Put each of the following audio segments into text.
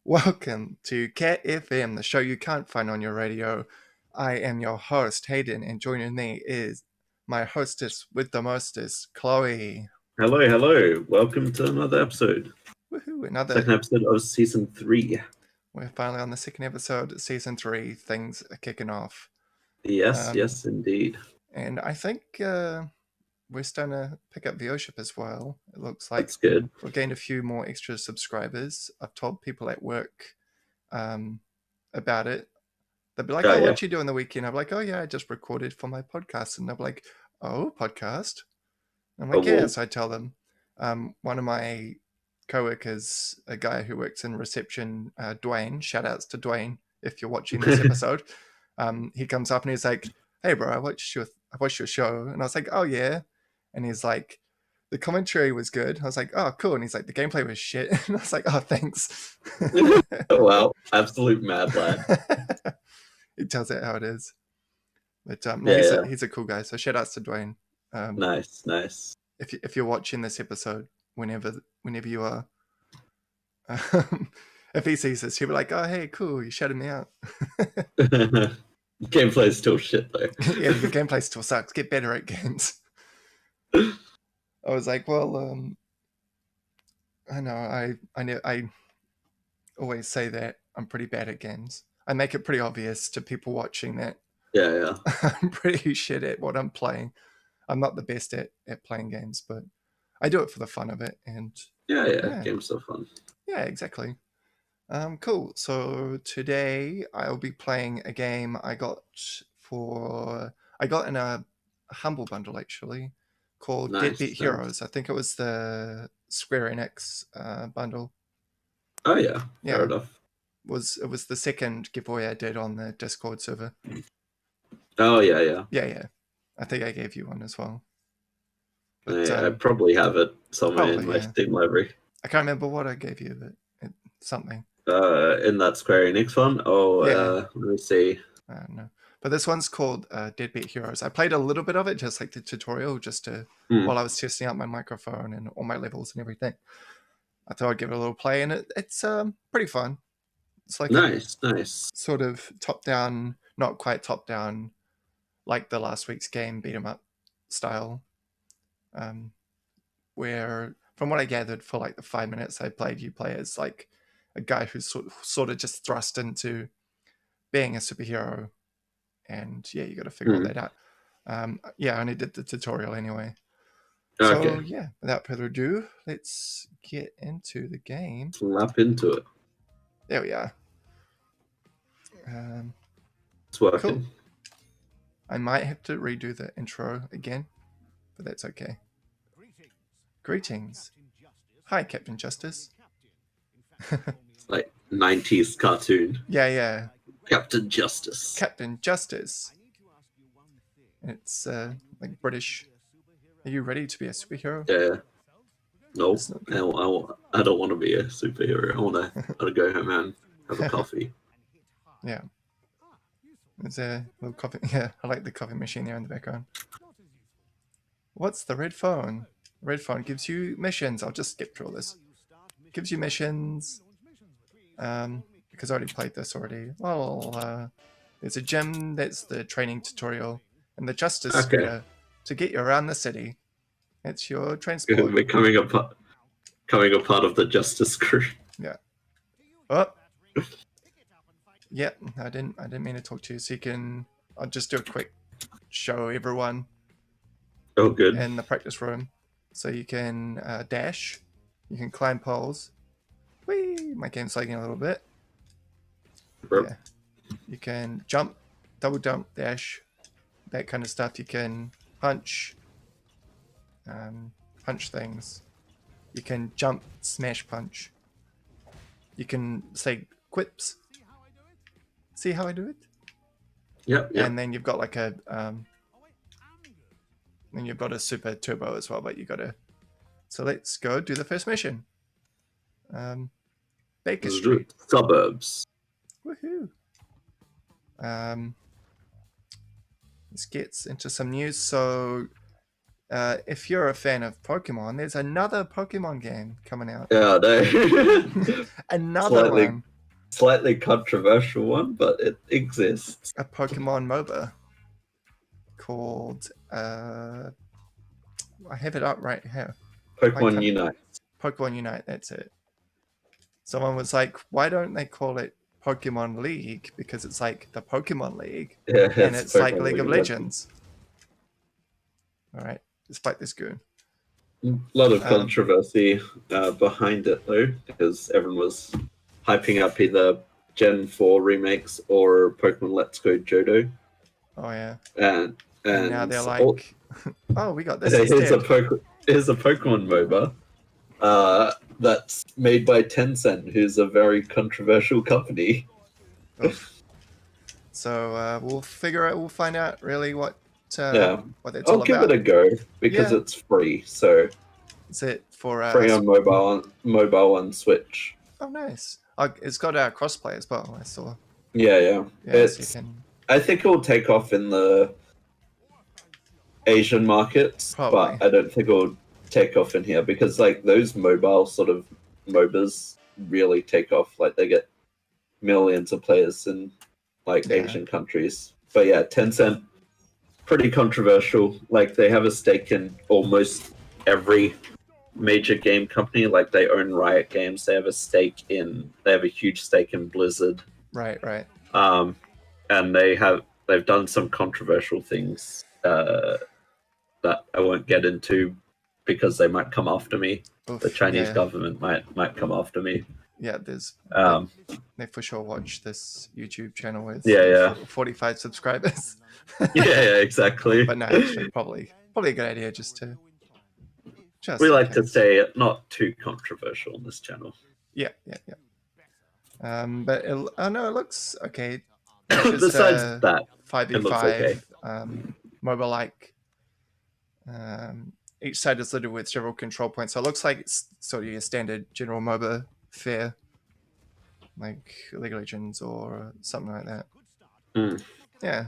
Welcome to CatFM, the show you can't find on your radio. I am your host, Hayden, and joining me is my hostess with the mostest, Chloe. Hello. Welcome to another episode. Woohoo, Second episode of season 3. We're finally on the second episode, season 3. Things are kicking off. Yes, indeed. And I think we're starting to pick up viewership as well. It looks like That's good. we've gained a few more extra subscribers. I've told people at work about it. They'll be like, Oh, yeah. What you do on the weekend? I'm like, oh, yeah, I just recorded for my podcast. And they'll be like, oh, podcast? I'm like, yeah. So I tell them. One of my co-workers, a guy who works in reception, Dwayne, shout outs to Dwayne, if you're watching this episode. He comes up and he's like, hey, bro, I watched your show. And I was like, oh, yeah. And he's like, the commentary was good. I was like, oh, cool. And he's like, the gameplay was shit. And I was like, oh, thanks. Wow, absolute mad lad. He tells it how it is. But he's a cool guy. So shout outs to Dwayne. Nice. If you're watching this episode, whenever you are, if he sees this, he'll be like, oh, hey, cool, you shouted me out. Gameplay is still shit, though. Yeah, the gameplay still sucks. Get better at games. I was like, well, I know, I always say that I'm pretty bad at games. I make it pretty obvious to people watching that. Yeah. I'm pretty shit at what I'm playing. I'm not the best at playing games, but I do it for the fun of it. And yeah. Games are fun. Yeah, exactly. Cool. So today I'll be playing a game I got in a Humble Bundle, actually, called Deadbeat Heroes. I think it was the Square Enix bundle. Oh yeah, fair enough. It was the second giveaway I did on the Discord server. Oh yeah. Yeah. I think I gave you one as well. But, I probably have it somewhere in my Steam library. I can't remember what I gave you, but something. In that Square Enix one? Oh, yeah. Let me see. I don't know. But this one's called Deadbeat Heroes. I played a little bit of it, just like the tutorial, just to while I was testing out my microphone and all my levels and everything. I thought I'd give it a little play, and it's pretty fun. It's like nice. Sort of top-down, not quite top-down, like the last week's game, beat-em-up style. Where, from what I gathered for like the 5 minutes I played, you play as like a guy who's sort of just thrust into being a superhero. And yeah, you got to figure all that out. I only did the tutorial anyway. Okay. So yeah, without further ado, let's get into the game. Slap into it. There we are. It's working. Cool. I might have to redo the intro again, but that's okay. Greetings. Hi, Captain Justice. It's like 90s cartoon. Yeah. Captain Justice. It's like British. Are you ready to be a superhero? Yeah. Nope. I don't want to be a superhero. I want to go home and have a coffee. Yeah. There's a little coffee. Yeah, I like the coffee machine there in the background. What's the red phone? Red phone gives you missions. I'll just skip through all this. Gives you missions. Because I already played this already. Well, there's a gym. That's the training tutorial. And the Justice Scooter to get you around the city. It's your transport. Becoming a part of the Justice crew. Yeah. Oh. Yeah, I didn't mean to talk to you. So I'll just do a quick show everyone. Oh, good. In the practice room. So you can dash. You can climb poles. Whee! My game's lagging a little bit. Yeah. You can jump, double jump, dash, that kind of stuff. You can punch things. You can jump, smash, punch. You can say quips. See how I do it? Yep. And then you've got like a then you've got a super turbo as well, but you got to. So let's go do the first mission. Baker Street. Suburbs. Woohoo. Let's get into some news. So if you're a fan of Pokemon, there's another Pokemon game coming out. Yeah, no. Another one. slightly controversial one, but it exists. A Pokemon MOBA called I have it up right here. Pokemon Unite. Pokemon Unite, that's it. Someone was like, why don't they call it Pokemon League? Because it's like the Pokemon League. Yeah, and it's like Pokemon League of Legends. Alright, let's fight this goon. A lot of controversy behind it, though, because everyone was hyping up either Gen 4 remakes or Pokemon Let's Go Johto. Oh, yeah. And now they're like, oh, we got this instead. Here's a Pokemon MOBA that's made by Tencent, who's a very controversial company. So we'll find out really what it's I'll give it a go because it's free. So is it for free on mobile on Switch? Oh, nice. It's got crossplay as well. I saw. Yeah. So I think it will take off in the Asian markets, Probably. but I don't think it will take off in here because like those mobile sort of MOBAs really take off. Like they get millions of players in like Asian countries. But yeah, Tencent, pretty controversial. Like they have a stake in almost every major game company. Like they own Riot Games. They have a huge stake in Blizzard. Right. And they've done some controversial things that I won't get into because they might come after me. Oof, the Chinese government might come after me. Yeah, they for sure watch this YouTube channel with 45 subscribers. yeah, exactly. But no, actually, probably a good idea just we like to say it not too controversial on this channel. Yeah. But it looks okay. Besides that, 5v5 mobile-like. Each side is littered with several control points, so it looks like it's sort of your standard general MOBA fare, like League of Legends or something like that. Yeah.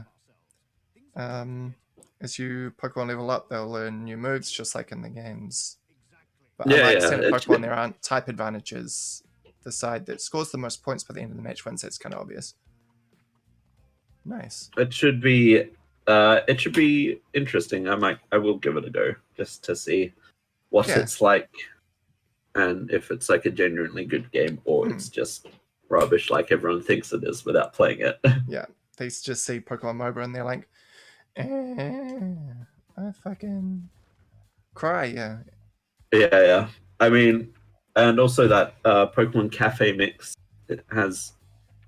As you Pokemon level up, they'll learn new moves, just like in the games. But unlike standard Pokemon, there aren't type advantages. The side that scores the most points by the end of the match wins. That's kind of obvious. Nice. It should be interesting. I will give it a go just to see what it's like, and if it's like a genuinely good game or it's just rubbish like everyone thinks it is without playing it. Yeah, they just see Pokemon MOBA and they're like, I fucking cry. Yeah. I mean, and also that Pokemon Cafe mix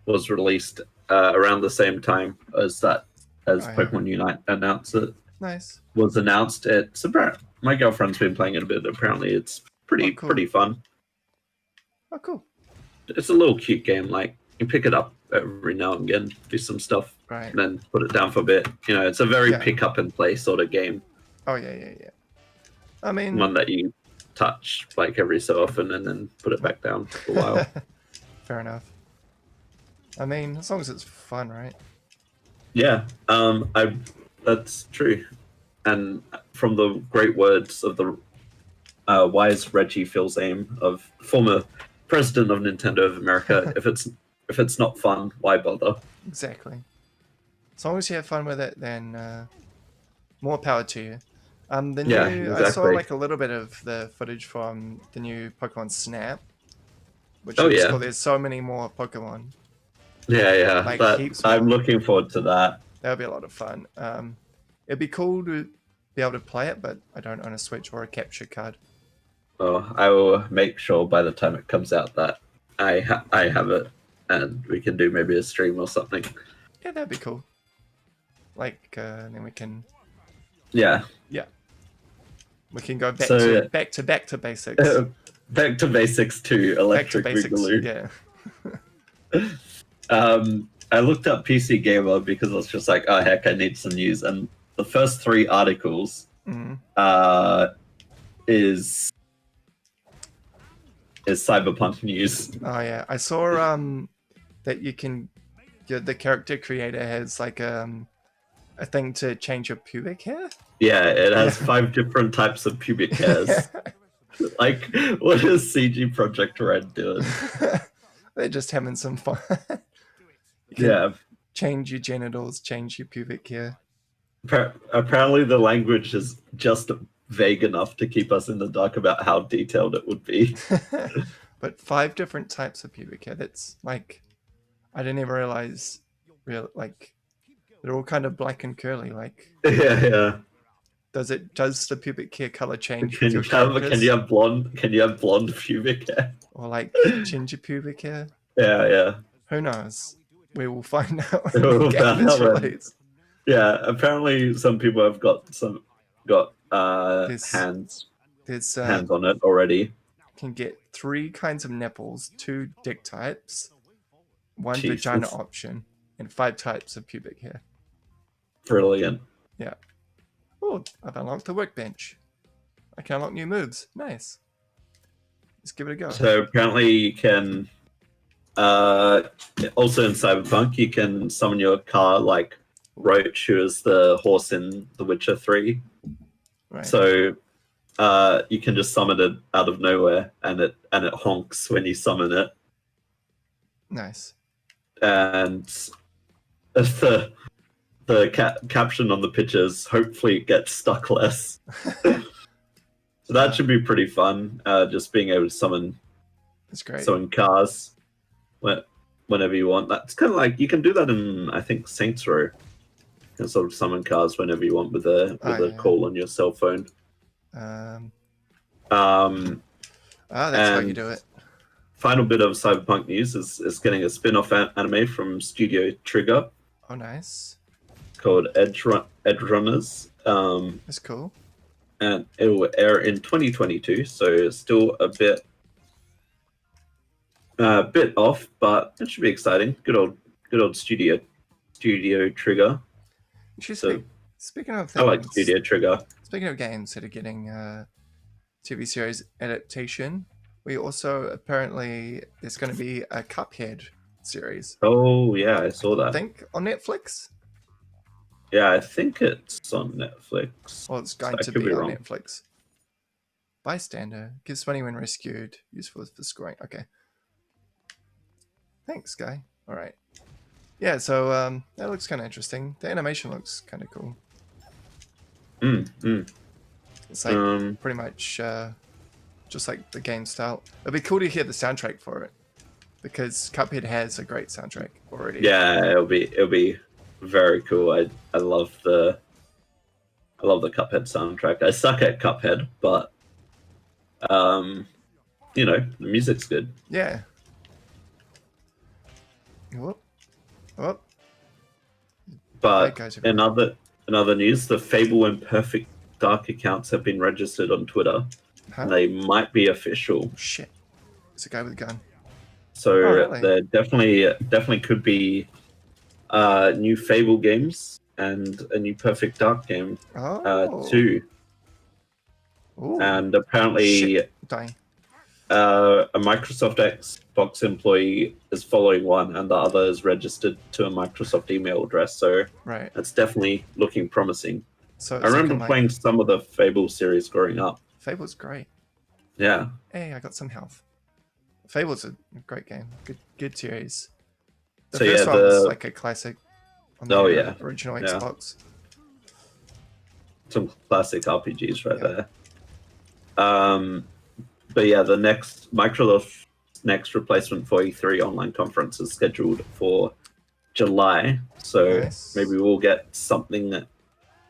was released around the same time as Pokemon Unite announced it. Nice. Was announced. My girlfriend's been playing it a bit. Apparently, it's pretty fun. Oh, cool. It's a little cute game. Like you pick it up every now and again, do some stuff, right, and then put it down for a bit. It's a very pick up and play sort of game. Oh yeah. I mean, one that you touch like every so often and then put it back down for a while. Fair enough. I mean, as long as it's fun, right? Yeah, that's true. And from the great words of the wise Reggie Fils-Aime, of former president of Nintendo of America, if it's not fun, why bother? Exactly. As long as you have fun with it, then more power to you. Exactly. I saw like a little bit of the footage from the new Pokemon Snap, which is cool. There's so many more Pokemon. Yeah. Like I'm looking forward to that. That'll be a lot of fun. It'd be cool to be able to play it, but I don't own a Switch or a capture card. Oh, I will make sure by the time it comes out that I have it, and we can do maybe a stream or something. Yeah, that'd be cool. Like, then we can. Yeah. We can go back to basics. Back to basics to Electric Boogaloo. Yeah. I looked up PC Gamer because I was just like, oh heck, I need some news, and the first 3 articles is Cyberpunk news. Oh yeah, I saw that you can. The character creator has like a thing to change your pubic hair. Yeah, it has 5 different types of pubic hairs. Like, what is CG Project Red doing? They're just having some fun. You can Yeah. change your genitals, change your pubic hair. Apparently, the language is just vague enough to keep us in the dark about how detailed it would be. But 5 different types of pubic hair. That's like, I didn't even realize, like, they're all kind of black and curly. Like, Yeah. does the pubic hair color change with Can your you have characters? blonde pubic hair? Or like ginger pubic hair? Yeah. Who knows? We will find out when the We'll game find is out when- released. Yeah, apparently some people have got There's hands on it already. can get 3 kinds of nipples, 2 dick types, 1 Jesus. vagina option, and 5 types of pubic hair. Brilliant. Yeah. Oh, I've unlocked the workbench. I can unlock new moves. Nice. Let's give it a go. So apparently you can also in Cyberpunk you can summon your car like Roach, who is the horse in The Witcher 3. Right. So you can just summon it out of nowhere and it honks when you summon it. Nice. And the caption on the pictures, hopefully it gets stuck less. So that should be pretty fun. Just being able to summon That's great. cars whenever you want. That's kind of like you can do that in I think Saints Row. You can sort of summon cars whenever you want with a call on your cell phone. That's how you do it. Final bit of Cyberpunk news is getting a spin-off anime from Studio Trigger. Oh, nice. Called Edge Runners. That's cool. And it will air in 2022, so still a bit off, but it should be exciting. Good old Studio Trigger. Speaking of things, I like Studio Trigger. Speaking of games that are getting TV series adaptation, we also apparently there's going to be a Cuphead series. Oh yeah, I saw that. I think on Netflix. Yeah, I think it's on Netflix. Well, it's going to be on Netflix. Bystander gives money when rescued. Useful for scoring. Okay. Thanks, guy. All right. Yeah, so that looks kind of interesting. The animation looks kind of cool. It's like pretty much just like the game style. It'd be cool to hear the soundtrack for it because Cuphead has a great soundtrack already. Yeah, it'll be very cool. I love the Cuphead soundtrack. I suck at Cuphead, but the music's good. Yeah. Whoop. But in other news, the Fable and Perfect Dark accounts have been registered on Twitter. Huh? And they might be official. Shit. It's a guy with a gun. So really? there definitely could be new Fable games and a new Perfect Dark game too. Ooh. And apparently Dying. A Microsoft Xbox employee is following one and the other is registered to a Microsoft email address. So right. it's definitely looking promising. So I remember playing some of the Fable series growing up. Fable's great. Yeah. Hey, I got some health. Fable's a great game. Good series. The so first one was like a classic on the original Xbox. Some classic RPGs right there. But yeah, the Microsoft's next replacement for E3 online conference is scheduled for July. So maybe we'll get something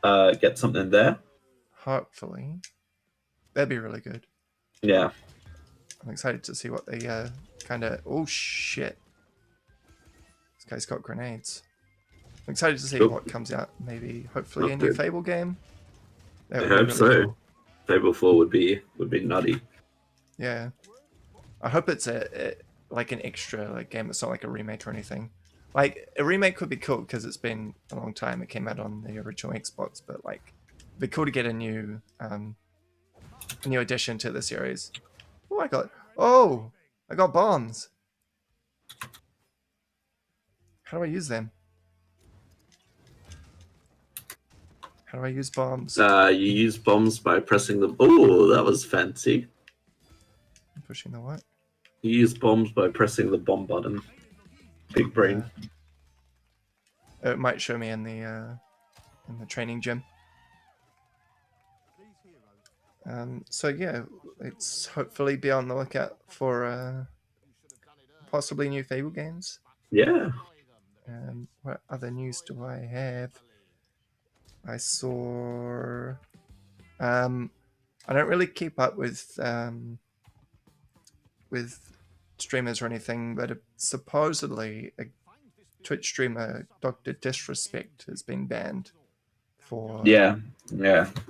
there. Hopefully. That'd be really good. Yeah. I'm excited to see what they kind of... Oh, shit. This guy's got grenades. I'm excited to see what comes out. Maybe, hopefully, a new Fable game. I hope so. Cool. Fable 4 would be nutty. Yeah. I hope it's like an extra game. It's not like a remake or anything. Like, a remake could be cool because it's been a long time. It came out on the original Xbox, but like, it'd be cool to get a new addition to the series. Oh, I got bombs. How do I use them? How do I use bombs? You use bombs by pressing them. Oh, that was fancy. Pushing the what? You use bombs by pressing the bomb button. Big brain. It might show me in the training gym. So yeah, let's hopefully be on the lookout for possibly new Fable games. Yeah. What other news do I have? I saw. I don't really keep up with streamers or anything, but supposedly a Twitch streamer, Dr. Disrespect, has been banned for Yeah.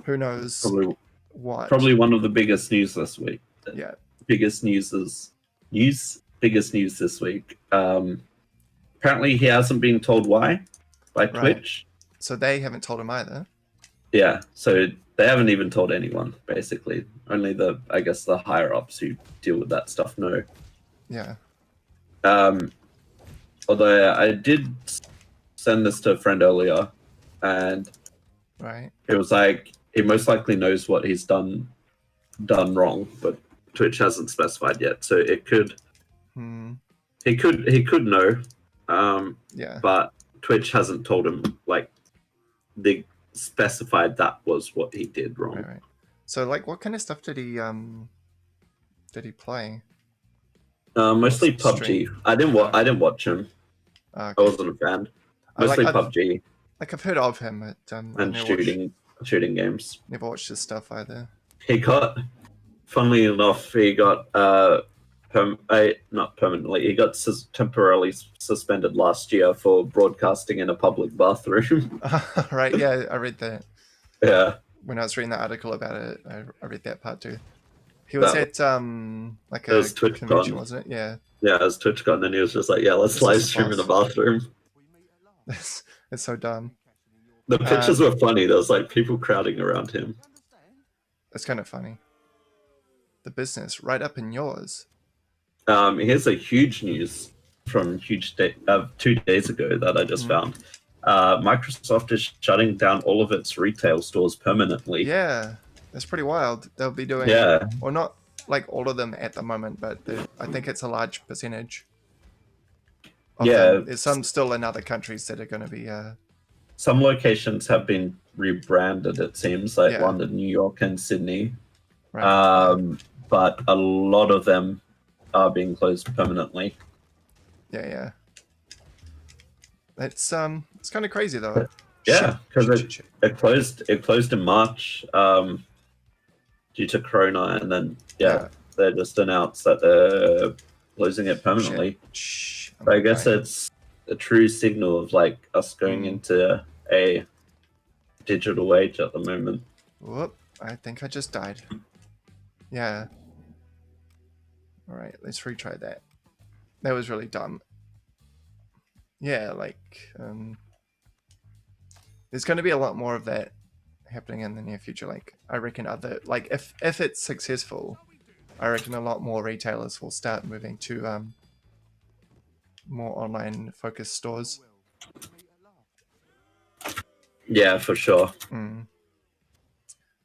who knows Probably, what. probably one of the biggest news this week. Yeah. Biggest news this week. Apparently he hasn't been told why by Twitch. So they haven't told him either. Yeah, so they haven't even told anyone, basically. Only the higher ups who deal with that stuff know. Yeah. Although I did send this to a friend earlier, and it was like he most likely knows what he's done wrong, but Twitch hasn't specified yet. So it could he could know. But Twitch hasn't told him, like, they specified that was what he did wrong. Right. So, like, what kind of stuff did he play? Mostly PUBG. I didn't watch him. Okay. I wasn't a fan. Mostly PUBG. Like, I've heard of him at and shooting games. Never watched his stuff either. Funnily enough, he got not permanently. He got temporarily suspended last year for broadcasting in a public bathroom. Right? Yeah, I read that. Yeah. When I was reading that article about it, I read that part too. He was at like a convention, wasn't it? Yeah. Yeah, it was TwitchCon, and he was just like, "Yeah, let's live stream in the bathroom." It's so dumb. The pictures were funny. There was like people crowding around him. That's kind of funny. The business right up in yours. Here's a huge news from 2 days ago that I just found. Microsoft is shutting down all of its retail stores permanently. Yeah, that's pretty wild. They'll be doing, or not like all of them at the moment, but I think it's a large percentage. There's some still in other countries that are going to be. Some locations have been rebranded, it seems, like London, New York, and Sydney. Right. But a lot of them are being closed permanently. Yeah. It's kind of crazy though. Yeah, because it closed in March due to Corona, and then they just announced that they're closing it permanently. But I guess it's a true signal of like us going into a digital age at the moment. Whoop! I think I just died. Yeah. All right, let's retry that. That was really dumb. Yeah, like there's going to be a lot more of that happening in the near future. Like I reckon if it's successful, I reckon a lot more retailers will start moving to more online focused stores. Yeah, for sure.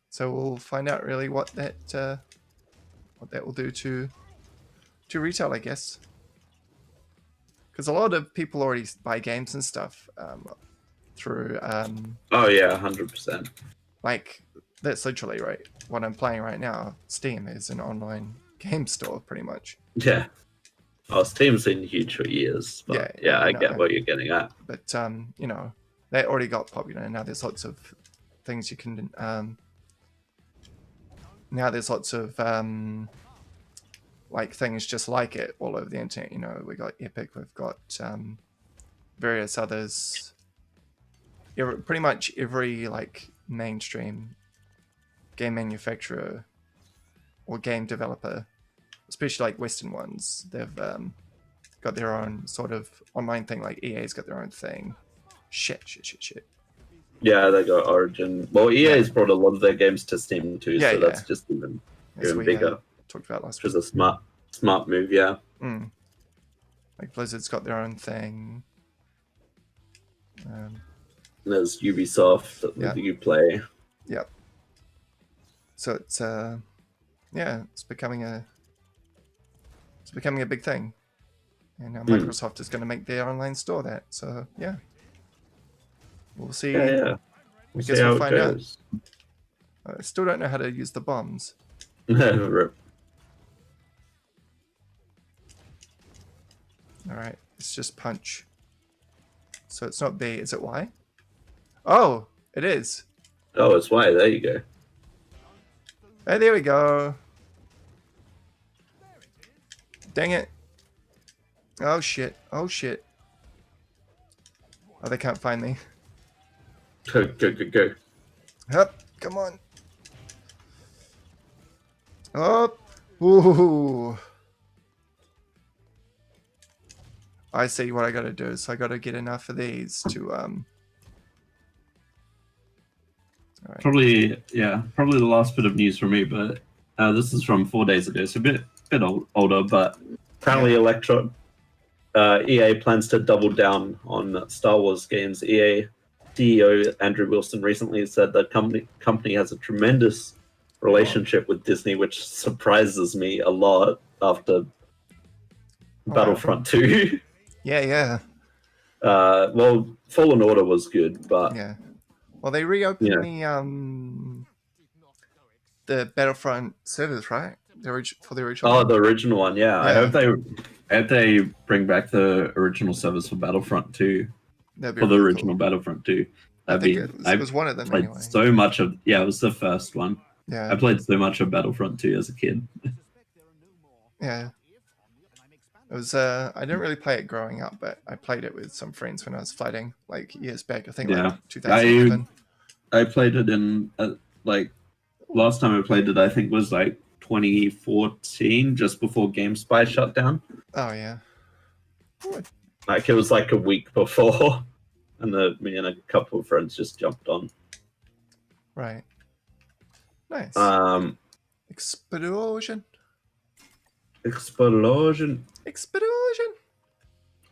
So we'll find out really what that will do to retail, I guess. Because a lot of people already buy games and stuff through. Oh yeah, 100%. Like that's literally right. What I'm playing right now, Steam is an online game store, pretty much. Yeah. Oh, Steam's been huge for years. But I get what you're getting at. But they already got popular, and now there's lots of things you can. Now there's lots of like things just like it all over the internet. We got Epic, we've got various others. Pretty much every like mainstream game manufacturer or game developer, especially like Western ones, they've got their own sort of online thing. Like EA's got their own thing. Shit. Yeah, they got Origin. Well, EA's brought a lot of their games to Steam too, so that's just even bigger. Talked about last week. Which is a smart move, yeah. Like Blizzard's got their own thing. There's Ubisoft that you play. Yep. So it's it's becoming It's becoming a big thing. And now Microsoft is going to make their online store that. So, yeah. We'll see. Yeah. I guess we'll find out. I still don't know how to use the bombs. Rip. Alright, it's just punch. So it's not B, is it Y? Oh, it is. Oh, it's Y. There you go. Hey, there we go. Dang it. Oh, shit. Oh, shit. Oh, they can't find me. Go. Up, come on. Up. Ooh. I see what I gotta do. So I gotta get enough of these to Right. Probably the last bit of news for me, but this is from 4 days ago, so a bit older, but Apparently, EA plans to double down on Star Wars games. EA CEO Andrew Wilson recently said the company has a tremendous relationship with Disney, which surprises me a lot after Battlefront 2. Yeah. Well, Fallen Order was good, but yeah. Well, they reopened the Battlefront servers, right? For the original. Oh, the original one, yeah. I hope they bring back the original servers for Battlefront 2. For really the original cool. Battlefront 2. I think it was one of them played anyway. So much of it was the first one. Yeah. I played so much of Battlefront 2 as a kid. Yeah. It was I didn't really play it growing up, but I played it with some friends when I was fighting like years back. I think like 2011. I played it in like last time I played it I think was like 2014, just before GameSpy shut down. Oh yeah. Like it was like a week before, and me and a couple of friends just jumped on. Right. Nice. Explosion.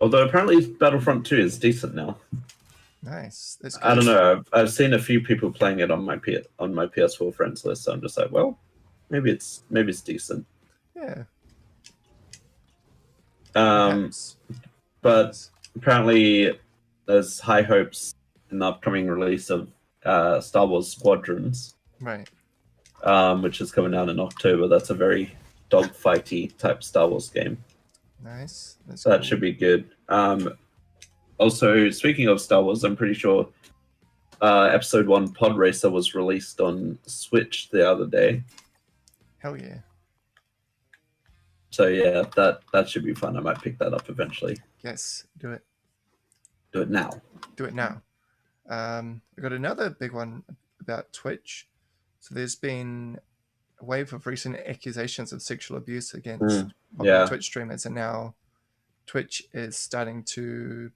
Although apparently Battlefront 2 is decent now. Nice. That's good. I don't know. I've seen a few people playing it on my PS4 friends list, so I'm just like, well, maybe it's decent. Yeah. But apparently there's high hopes in the upcoming release of Star Wars Squadrons. Right. Which is coming out in October. That's a very dogfighty type Star Wars game. Nice. So that should be good. Also, speaking of Star Wars, I'm pretty sure Episode 1 Pod Racer was released on Switch the other day. Hell yeah. So yeah, that should be fun. I might pick that up eventually. Yes, do it. Do it now. Do it now. We got another big one about Twitch. So there's been a wave of recent accusations of sexual abuse against popular Twitch streamers, and now Twitch is starting to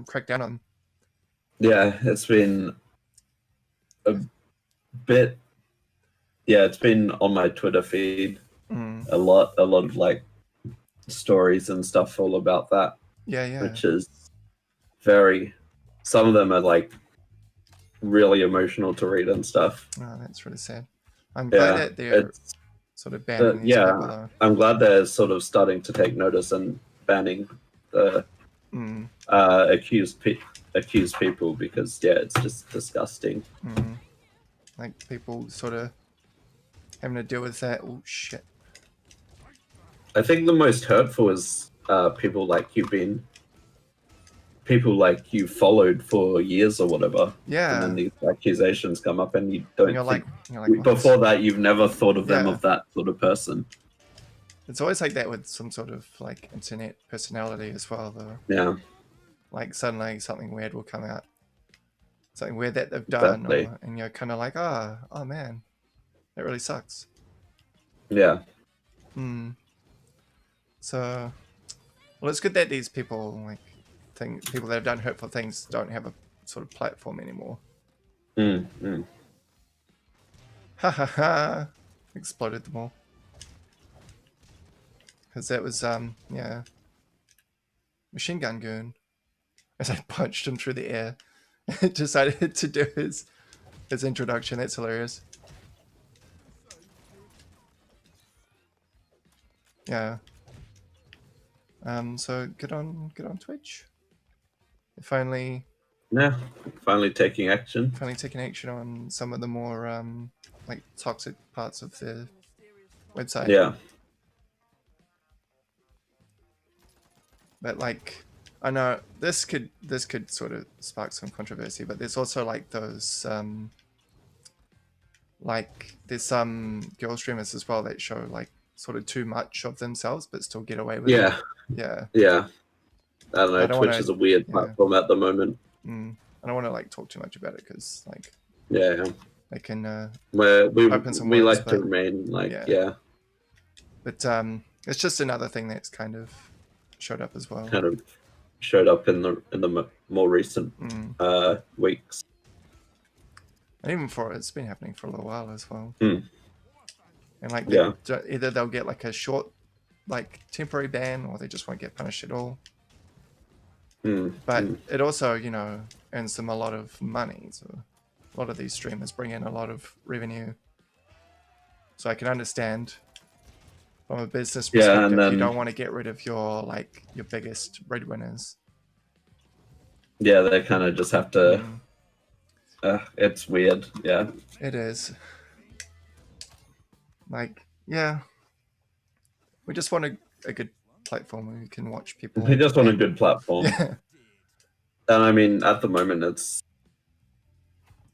crack down on. Yeah, it's been a bit. Yeah, it's been on my Twitter feed a lot of like stories and stuff all about that. Yeah. Which is very. Some of them are like really emotional to read and stuff. Oh, that's really sad. I'm glad that they're sort of banning these people, though. I'm glad they're sort of starting to take notice and banning the accused people, because it's just disgusting. Like people sort of having to deal with that. Oh shit. I think the most hurtful is people like you followed for years or whatever. Yeah. And then these accusations come up and you don't you're think... like, before that, you've never thought of them of that sort of person. It's always like that with some sort of like internet personality as well, though. Yeah. Like suddenly something weird will come out. Something weird that they've done. And you're kind of like, oh man, that really sucks. Yeah. So, well, it's good that these people, like, people that have done hurtful things don't have a sort of platform anymore. Ha ha ha! Exploded them all. Because that was, Machine Gun Goon. As I punched him through the air. Decided to do his introduction. That's hilarious. Yeah. So get on Twitch. Finally taking action. Finally taking action on some of the more like toxic parts of the website. Yeah. But like, I know this could sort of spark some controversy, but there's also like those like there's some girl streamers as well that show like sort of too much of themselves but still get away with it. Yeah. I don't know. Twitch is a weird platform at the moment. I don't want to like talk too much about it because like they can open some we words, like to remain like But it's just another thing that's kind of showed up as well. Kind of showed up in the more recent weeks. And even for it's been happening for a little while as well. And like either they'll get like a short like temporary ban or they just won't get punished at all. But it also, you know, earns them a lot of money. So a lot of these streamers bring in a lot of revenue. So I can understand from a business perspective, you don't want to get rid of your biggest breadwinners. Yeah, they kind of just have to. It's weird. Yeah, it is. Like, yeah, we just want a good platform where we can watch people. We just want a good platform. And I mean, at the moment, it's.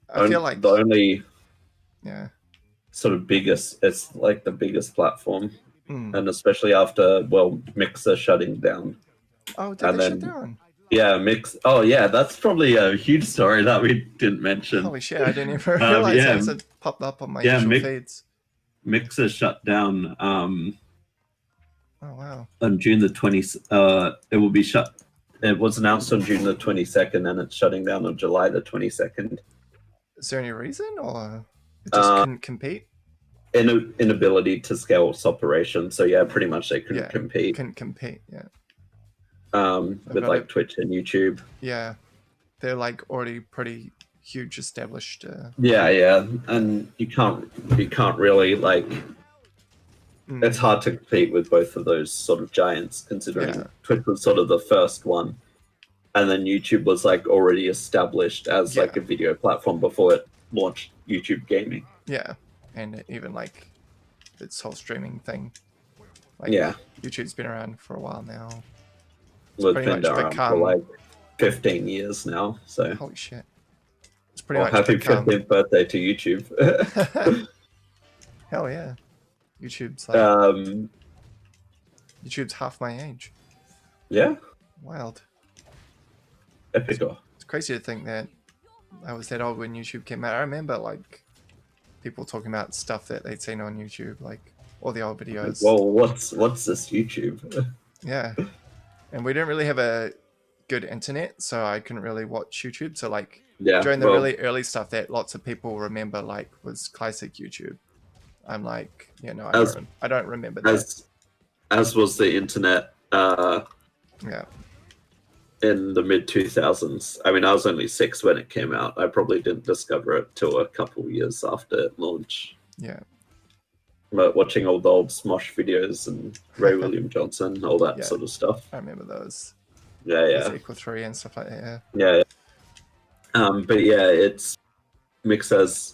I feel like the only. Sort of biggest. It's like the biggest platform, and especially after Mixer shutting down. Oh, did they shut down? Yeah, Oh, yeah, that's probably a huge story that we didn't mention. Holy shit, I didn't even realize it hasn't popped up on my usual feeds. Mixer shut down. Oh wow. On June the 20th, it will be shut. It was announced on June the 22nd, and it's shutting down on July the 22nd. Is there any reason, or it just couldn't compete? Inability to scale its operation. So yeah, pretty much they couldn't compete. Couldn't compete. Yeah. With like Twitch and YouTube. Yeah, they're like already pretty huge established. Yeah, and you can't really like. It's hard to compete with both of those sort of giants, considering Twitch was sort of the first one, and then YouTube was like already established as like a video platform before it launched YouTube Gaming. Yeah, and even like its whole streaming thing. Like, YouTube's been around for a while now. It's been around for like 15 years now. So holy shit! It's pretty much happy 15th birthday to YouTube. Hell yeah! YouTube's like YouTube's half my age. Yeah. Wild. Epic. It's crazy to think that I was that old when YouTube came out. I remember like people talking about stuff that they'd seen on YouTube, like all the old videos. Well, what's this YouTube? Yeah. And we didn't really have a good internet, so I couldn't really watch YouTube. So like during the really early stuff that lots of people remember like was classic YouTube. I'm like, I don't remember that. As was the internet in the mid 2000s. I mean, I was only 6 when it came out. I probably didn't discover it till a couple years after it launched. Yeah. But watching all the old Smosh videos and Ray William Johnson, all that sort of stuff. I remember those. Yeah. Equal 3 and stuff like that. Yeah. But yeah, it's Mixer's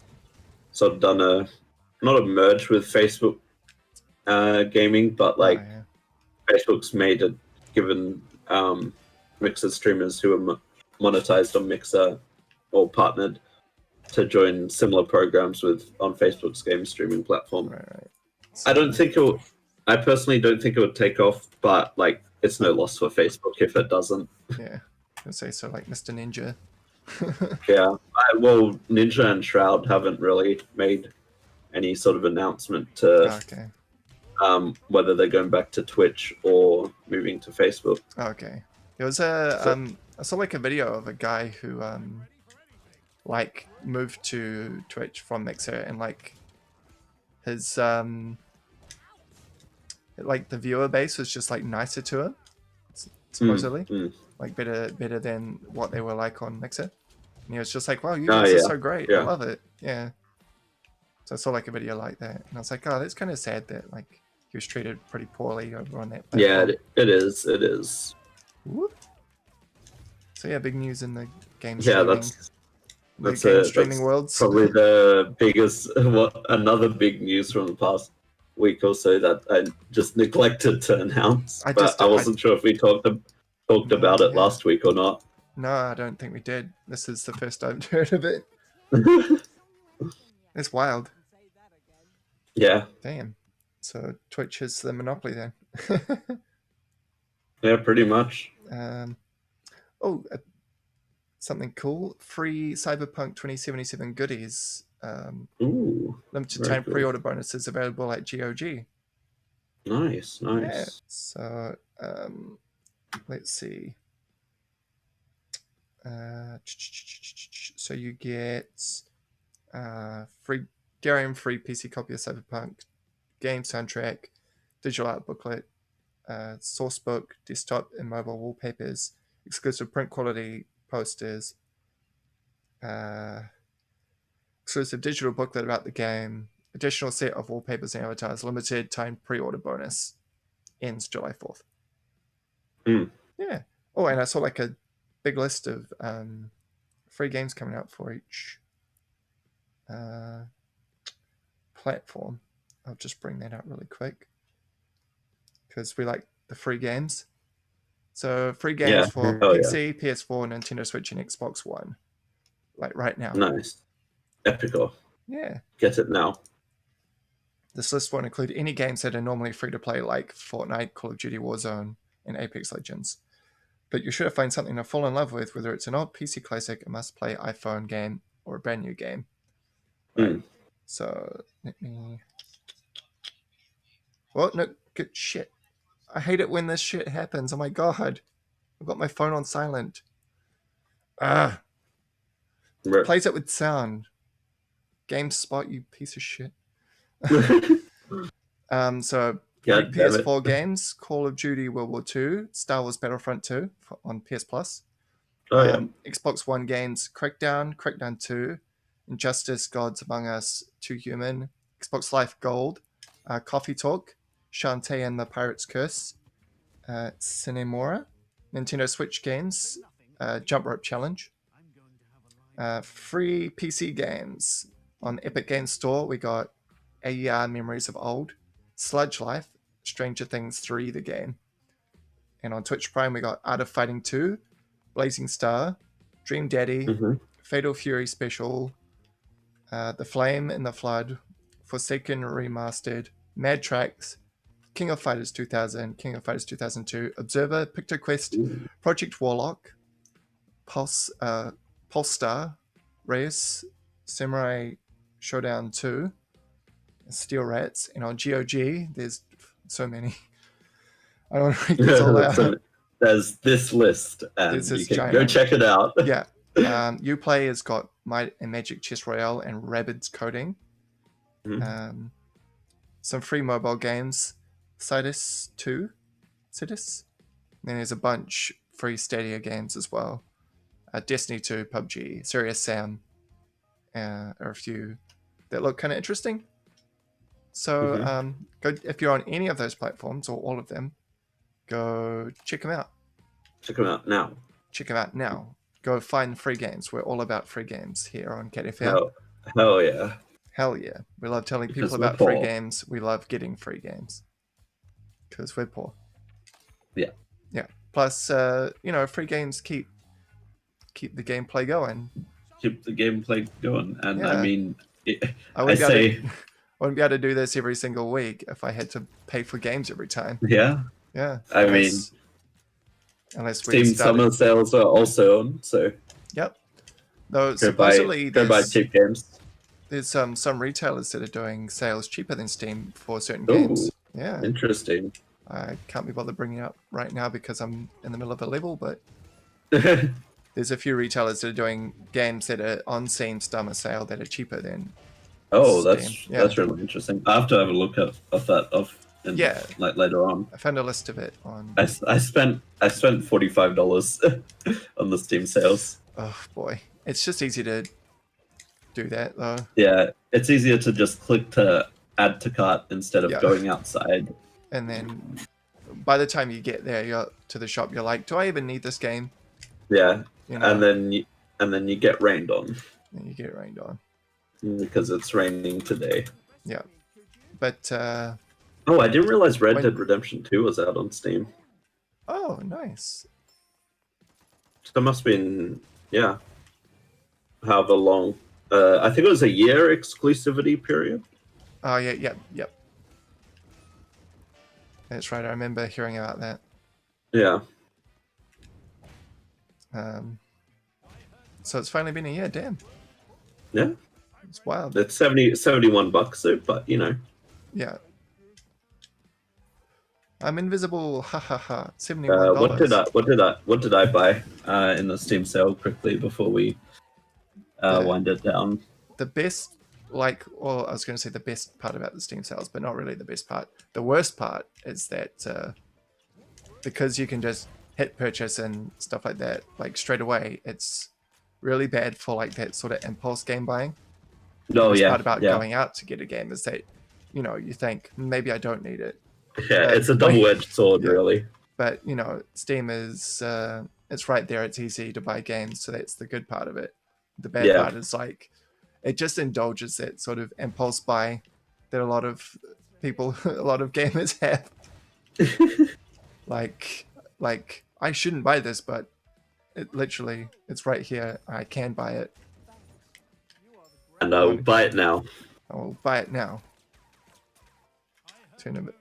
sort of done not a merge with Facebook gaming, but like Facebook's made it, given Mixer streamers who are monetized on Mixer or partnered to join similar programs on Facebook's game streaming platform. Right. So, I personally don't think it would take off, but like it's no loss for Facebook if it doesn't. Yeah, I'd say so. Like Mr. Ninja. Ninja and Shroud haven't really made any sort of announcement to whether they're going back to Twitch or moving to Facebook. Okay. There was I saw like a video of a guy who like moved to Twitch from Mixer, and like his like the viewer base was just like nicer to him, supposedly. Like better than what they were like on Mixer. And he was just like, wow, you guys are so great. I love it. Yeah. So I saw like a video like that, and I was like, oh, that's kind of sad that like he was treated pretty poorly over on that Yeah, platform. it is. It is. Whoop. So yeah, big news in the game Yeah, streaming. that's Streaming worlds. probably the biggest. Another big news from the past week or so that I just neglected to announce. I wasn't sure if we talked about it last week or not. No, I don't think we did. This is the first I've heard of it. It's wild. Yeah. Damn. So Twitch is the monopoly then. Yeah, pretty much. Something cool. Free Cyberpunk 2077 goodies. Ooh. Limited time pre-order bonuses available at GOG. Nice. Yeah. So let's see. So you get free free PC copy of Cyberpunk, game soundtrack, digital art booklet, source book, desktop and mobile wallpapers, exclusive print quality posters, exclusive digital booklet about the game, additional set of wallpapers and avatars, limited time pre-order bonus, ends July 4th. Yeah. Oh, and I saw like a big list of free games coming out for each platform. I'll just bring that out really quick because we like the free games. So free games for PC, PS4, Nintendo Switch, and Xbox One, like right now. Nice. Epico. Yeah. Get it now. This list won't include any games that are normally free to play, like Fortnite, Call of Duty Warzone, and Apex Legends. But you're sure to find something to fall in love with, whether it's an old PC classic, a must-play iPhone game, or a brand new game. Right. So let me. Well, no, good shit. I hate it when this shit happens. Oh my god. I've got my phone on silent. Plays it with sound. GameSpot, you piece of shit. So three PS4 games: Call of Duty World War II, Star Wars Battlefront 2 on PS Plus. Xbox One games: Crackdown, Crackdown 2, Injustice, Gods Among Us, 2 Human, Xbox Live Gold, Coffee Talk, Shantae and the Pirate's Curse, Cinemora, Nintendo Switch games, Jump Rope Challenge, free PC games. On Epic Games Store, we got AER Memories of Old, Sludge Life, Stranger Things 3, the game. And on Twitch Prime, we got Art of Fighting 2, Blazing Star, Dream Daddy, Fatal Fury Special, The Flame in the Flood, Forsaken Remastered, Mad Tracks, King of Fighters 2000, King of Fighters 2002, Observer, Picto Quest, Project Warlock, Polestar, Reyes, Samurai Showdown 2, Steel Rats, and on GOG, there's so many. I don't want to read this all out. There's this list, and you can go check it out. Yeah. Uplay has got Might and Magic Chess Royale and Rabbids Coding. Some free mobile games, Citus 2, Citus. Then there's a bunch free Stadia games as well. Destiny 2, PUBG, Serious Sam, are a few that look kind of interesting. So go if you're on any of those platforms or all of them, go check them out. Check them out now. Check them out now. Go find free games. We're all about free games here on CatFM. Hell yeah. Hell yeah. We love telling people about free games. We love getting free games. Because we're poor. Yeah. Yeah. Plus, free games keep the gameplay going. Keep the gameplay going. And I mean, I wouldn't be able to do this every single week if I had to pay for games every time. Yeah. Yeah. Unless Steam summer sales are also on, so. Yep. Though supposedly go buy cheap games. There's some retailers that are doing sales cheaper than Steam for certain games. Yeah. Interesting. I can't be bothered bringing it up right now because I'm in the middle of a level, but there's a few retailers that are doing games that are on Steam summer sale that are cheaper than Steam. That's really interesting. I have to have a look at that like later on. I found a list of it on. I spent $45 on the Steam sales. Oh boy, it's just easy to do that though. Yeah, it's easier to just click to add to cart instead of going outside. And then by the time you get there, you're to the shop, you're like, do I even need this game? Yeah, you know? and then you get rained on. And you get rained on because it's raining today. Yeah, but oh, I didn't realize Red Dead Redemption 2 was out on Steam. Oh, nice. So it must have been, however long. I think it was a year exclusivity period. Oh, yeah. That's right. I remember hearing about that. Yeah. So it's finally been a year. Damn. Yeah. It's wild. It's $71 though, but you know. Yeah. I'm invisible. Ha ha ha. $71. What did I buy in the Steam sale quickly before we wind it down? The best, I was going to say the best part about the Steam sales, but not really the best part. The worst part is that because you can just hit purchase and stuff like that, like straight away, it's really bad for like that sort of impulse game buying. Oh, the yeah. part about going out to get a game is that, you think maybe I don't need it. Yeah, it's a double-edged sword, really. But Steam is it's right there. It's easy to buy games, so that's the good part of it. The bad part is like it just indulges that sort of impulse buy that a lot of people, a lot of gamers have. like I shouldn't buy this, but it's right here. I can buy it. And I'll buy it now. I'll buy it now.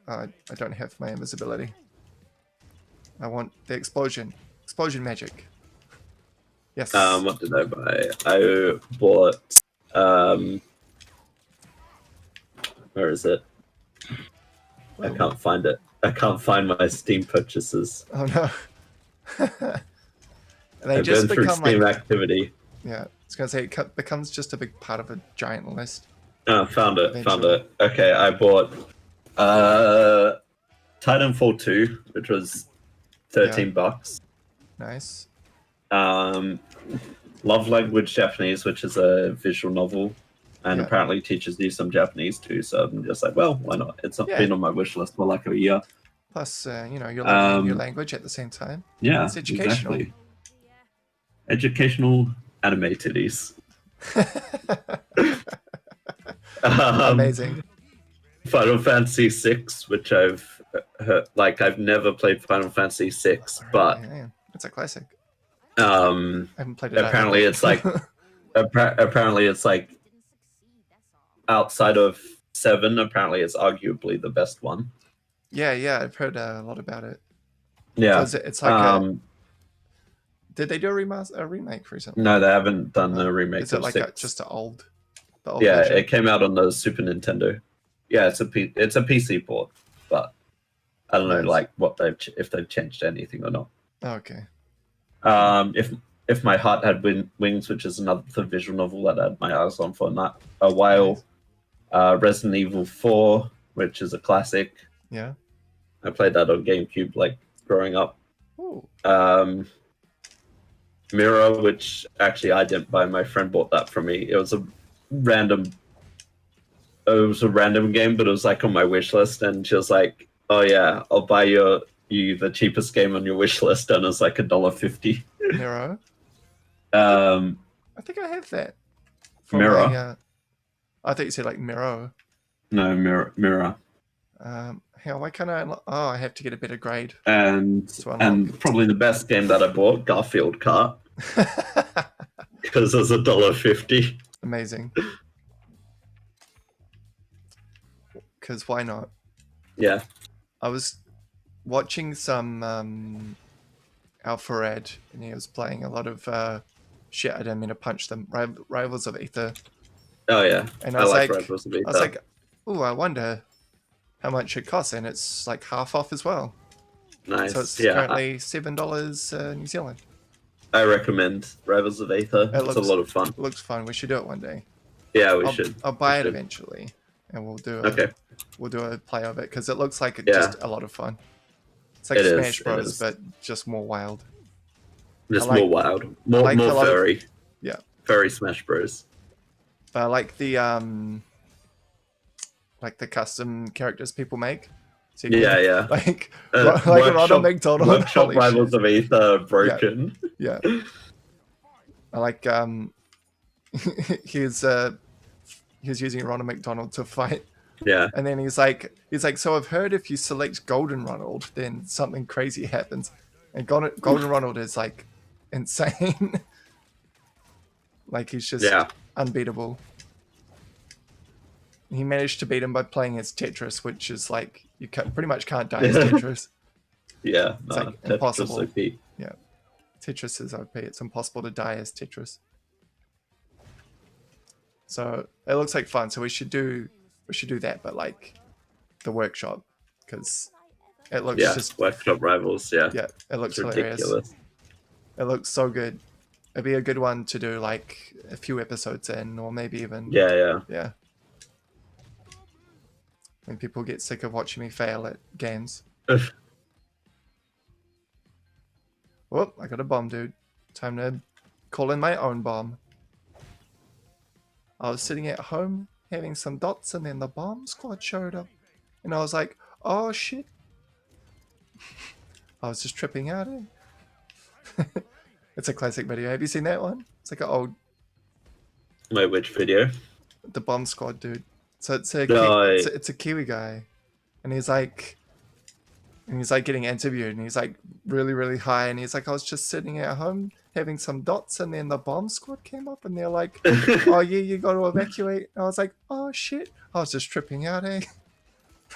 I don't have my invisibility. I want the explosion. Explosion magic. Yes. What did I buy? I bought where is it? I can't find it. I can't find my Steam purchases. Oh no. I've been through Steam activity. Yeah, I was gonna say it becomes just a big part of a giant list. Oh, found it. Okay, I bought Titanfall 2, which was $13. Nice. Love Language Japanese, which is a visual novel, and apparently teaches you some Japanese too. So I'm just like, well, why not? It's not been on my wish list for like a year. Plus, you're learning your language at the same time. Yeah, it's educational. Exactly. Educational anime titties. Amazing. Final Fantasy VI, which I've heard, I've never played Final Fantasy VI, but it's a classic. I haven't played it. Apparently, it's like apparently it's like outside of 7. Apparently, it's arguably the best one. Yeah, I've heard a lot about it. Yeah, it's like did they do a remake recently? No, they haven't done a remake. Is it like just the old version? It came out on the Super Nintendo. Yeah, it's a PC port, but I don't know if they've changed anything or not. Oh, okay. If my heart had wings, which is another visual novel that I had my eyes on for a while. Nice. Resident Evil 4, which is a classic. Yeah. I played that on GameCube growing up. Ooh. Mirror, which actually I didn't buy. My friend bought that for me. It was a random game, but it was on my wish list, and she was like, "Oh yeah, I'll buy you the cheapest game on your wish list," and it's like $1.50. Mirror. I think I have that. Mirror. I thought you said Mirror. No, Mirror. Why can't I? Oh, I have to get a better grade. And probably the best game that I bought, Garfield Kart, because it's $1.50. Amazing. Because why not? Yeah. I was watching some Alpharad, and he was playing a lot of shit. I didn't mean to punch them. Rivals of Ether. Oh yeah. And I was like, oh, I wonder how much it costs, and it's half off as well. Nice. So it's currently $7 New Zealand. I recommend Rivals of Aether. It's a lot of fun. It looks fun. We should do it one day. Yeah, we should. I'll buy it eventually, and we'll do a play of it because it looks like just a lot of fun. It's like Smash Bros, but just more wild. Just more wild, more furry. Yeah, furry Smash Bros. But I like the like the custom characters people make. So yeah. Like Workshop, Ronald McDonald. Workshop Holy Rivals shit. of Ether broken. Yeah. I like he was using Ronald McDonald to fight. Yeah. And then he's like, so I've heard if you select Golden Ronald, then something crazy happens. And Golden Ronald is like insane. Like he's just unbeatable. He managed to beat him by playing as Tetris, which is like you pretty much can't die as Tetris. Yeah, It's like impossible. Yeah, Tetris is OP. It's impossible to die as Tetris. So it looks like fun. So we should do that, but like the workshop, because it looks just Workshop Rivals. Yeah, it looks hilarious. It looks so good. It'd be a good one to do like a few episodes in, or maybe even yeah. When people get sick of watching me fail at games. Whoop! I got a bomb, dude. Time to call in my own bomb. I was sitting at home having some dots, and then the bomb squad showed up, and I was like, "Oh shit!" I was just tripping out. It's a classic video. Have you seen that one? It's like an old. Wait, which video? The bomb squad, dude. So it's a Kiwi guy, and he's like getting interviewed, and he's like really, really high, and he's like, I was just sitting at home having some dots, and then the bomb squad came up, and they're like, oh yeah, you got to evacuate. And I was like, oh shit, I was just tripping out, eh?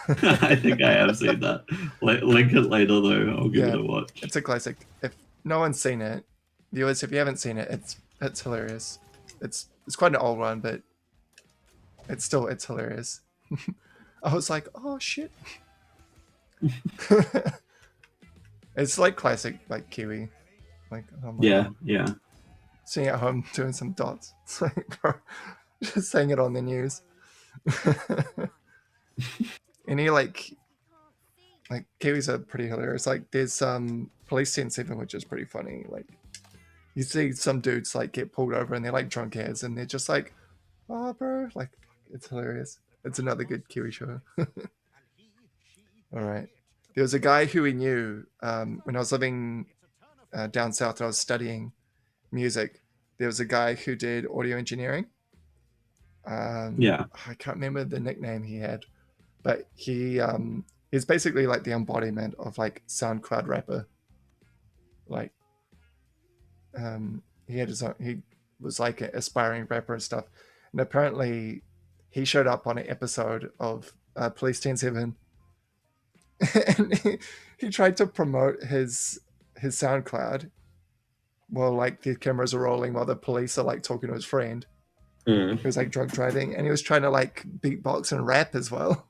I think I have seen that. Link it later though. I'll give it a watch. It's a classic. If no one's seen it, viewers, if you haven't seen it, it's hilarious. It's quite an old one, but it's hilarious. I was like, oh shit. It's like classic, like Kiwi. Like, oh my God. Yeah. Sitting at home doing some dots. It's like, bro, just saying it on the news. Any like Kiwis are pretty hilarious. Like there's Police 10-7, which is pretty funny. Like you see some dudes like get pulled over and they're like drunk as, and they're just like, oh bro, like it's hilarious. It's another good Kiwi show. All right. There was a guy who we knew when I was living down south and I was studying music. There was a guy who did audio engineering. I can't remember the nickname he had, but he's basically like the embodiment of like SoundCloud rapper. Like he had his own, he was like an aspiring rapper and stuff. And apparently he showed up on an episode of Police 10-7. And he tried to promote his SoundCloud while like the cameras are rolling while the police are like talking to his friend. He was like drunk driving, and he was trying to like beatbox and rap as well.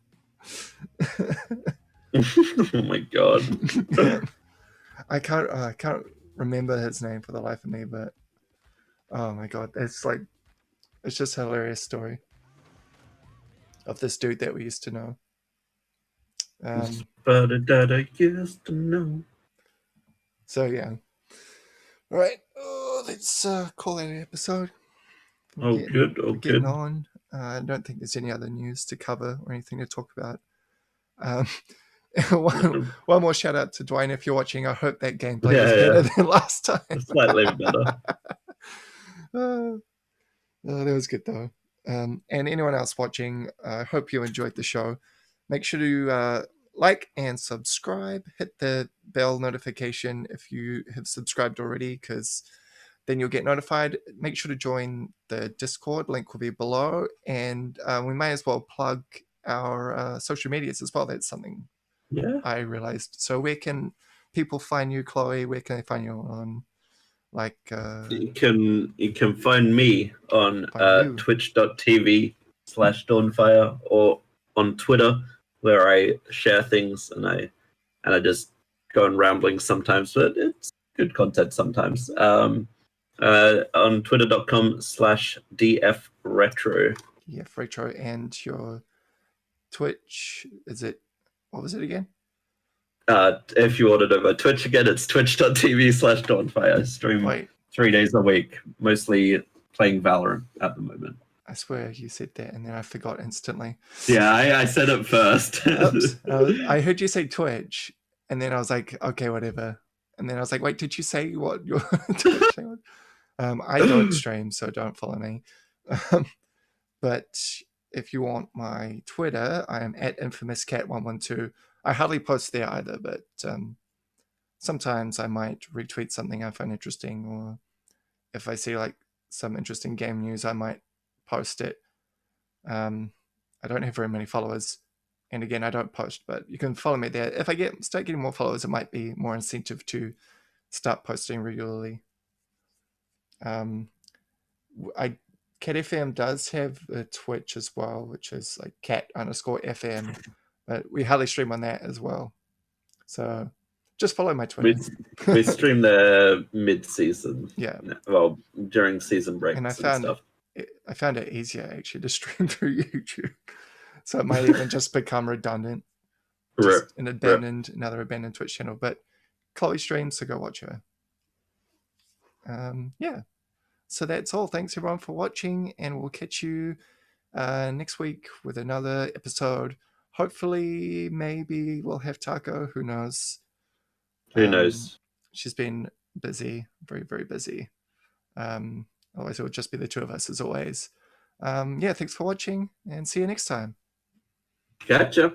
Oh my God. I can't remember his name for the life of me, but oh my God, it's just a hilarious story of this dude that we used to know. That I used to know. So yeah. All right. Oh, let's call it an episode. Getting on. I don't think there's any other news to cover or anything to talk about. One more shout out to Dwayne if you're watching. I hope that gameplay is better than last time. Slightly better. That was good though. And anyone else watching, I hope you enjoyed the show. Make sure to like and subscribe. Hit the bell notification if you have subscribed already, because then you'll get notified. Make sure to join the Discord. Link will be below. And we may as well plug our social medias as well. That's something I realized. So where can people find you, Chloe? Where can they find you on? Like you can find me on twitch.tv/Dawnfire, or on Twitter, where I share things and I just go on rambling sometimes, but it's good content sometimes. On twitter.com/dfretro. dfretro, and your Twitch, what was it again? If you ordered over Twitch again, it's twitch.tv/Dawnfire. I stream 3 days a week, mostly playing Valorant at the moment. I swear you said that, and then I forgot instantly. Yeah, I said it first. Oops. I heard you say Twitch, and then I was like, okay, whatever. And then I was like, wait, did you say what your Twitch thing was? I don't stream, so don't follow me. But if you want my Twitter, I am at infamouscat112. I hardly post there either, but sometimes I might retweet something I find interesting, or if I see like some interesting game news, I might post it. I don't have very many followers, and again, I don't post, but you can follow me there. If I start getting more followers, it might be more incentive to start posting regularly. CatFM does have a Twitch as well, which is like cat_FM, but we hardly stream on that as well. So just follow my Twitter. We stream there mid-season. Yeah. Well, during season breaks and stuff. I found it easier actually to stream through YouTube. So it might even just become redundant. Just another abandoned Twitch channel. But Chloe streams, so go watch her. Yeah. So that's all. Thanks everyone for watching, and we'll catch you next week with another episode. Hopefully, maybe we'll have Taco. Who knows? Who knows? She's been busy, very, very busy. Otherwise, it would just be the two of us as always. Yeah, thanks for watching, and see you next time. Gotcha.